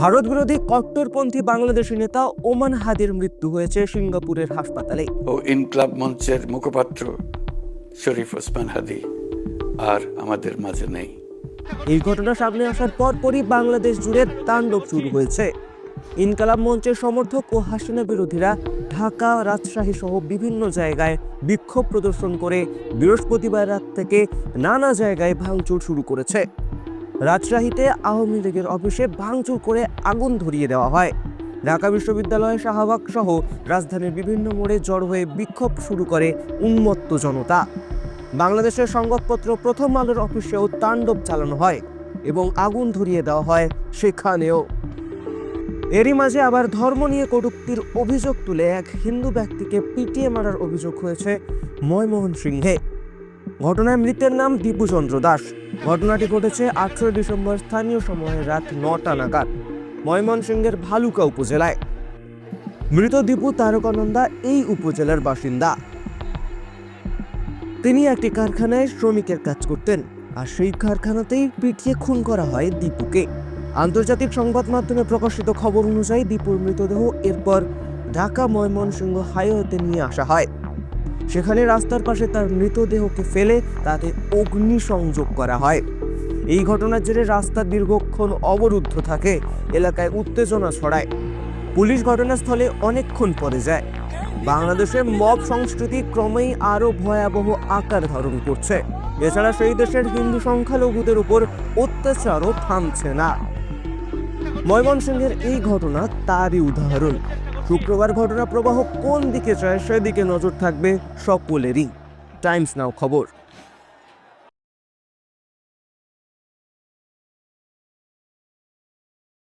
ভারত বিরোধী কট্টরপন্থী বাংলাদেশি নেতা ওমান হাদির মৃত্যু হয়েছে সিঙ্গাপুরের হাসপাতালে। ও ইনকলাব মঞ্চের মুখপাত্র শরীফ ওসমান হাদি আর আমাদের মাঝে নেই। এই ঘটনা সামনে আসার পরপরই বাংলাদেশ জুড়ে তাণ্ডব শুরু হয়েছে। ইনকলাব মঞ্চের সমর্থক ও হাসিনা বিরোধীরা ঢাকা, রাজশাহী সহ বিভিন্ন জায়গায় বিক্ষোভ প্রদর্শন করে বৃহস্পতিবার রাত থেকে নানা জায়গায় ভাঙচুর শুরু করেছে। রাজশাহীতে আওয়ামী লীগের অফিসে ভাঙচুর করে আগুন ধরিয়ে দেওয়া হয়। ঢাকা বিশ্ববিদ্যালয়, শাহবাগ সহ রাজধানীর বিভিন্ন মোড়ে জড়ো হয়ে বিক্ষোভ শুরু করে উন্মত্ত জনতা। বাংলাদেশের সংবাদপত্র প্রথম আলোর অফিসেও তাণ্ডব চালানো হয় এবং আগুন ধরিয়ে দেওয়া হয় সেখানেও। এরই মাঝে আবার ধর্ম নিয়ে কটূক্তির অভিযোগ তুলে এক হিন্দু ব্যক্তিকে পিটিয়ে মারার অভিযোগ হয়েছে ময়মনসিংহে। ঘটনায় মৃতের নাম দীপু চন্দ্র দাস। ঘটনাটি ঘটেছে 18 ডিসেম্বর স্থানীয় সময়ে রাত 9টা নাগাদ ময়মনসিংহের ভালুকা উপজেলায়। মৃত দীপু তারকানন্দা এই উপজেলার বাসিন্দা। তিনি একটি কারখানায় শ্রমিকের কাজ করতেন, আর সেই কারখানাতেই পিটিয়ে খুন করা হয় দীপুকে। আন্তর্জাতিক সংবাদ মাধ্যমে প্রকাশিত খবর অনুযায়ী দীপুর মৃতদেহ এরপর ঢাকা ময়মনসিংহ হাইওয়েতে নিয়ে আসা হয়। সেখানে রাস্তার পাশে তার মৃতদেহকে ফেলে তাতে অগ্নিসংযোগ করা হয়। এই ঘটনার জেরে রাস্তা দীর্ঘক্ষণ অবরুদ্ধ থাকে, এলাকায় উত্তেজনা ছড়ায়। পুলিশ ঘটনাস্থলে অনেকক্ষণ পরে যায়। বাংলাদেশে মব সংস্কৃতি ক্রমেই আরো ভয়াবহ আকার ধারণ করছে। এছাড়া সেই দেশের হিন্দু সংখ্যালঘুদের উপর অত্যাচারও থামছে না। ময়মনসিংহের এই ঘটনা তারই উদাহরণ। শুক্রবার ঘটনা প্রবাহ কোন দিকে যায় সেদিকে নজর থাকবে সকলেরই। টাইমস নাও খবর।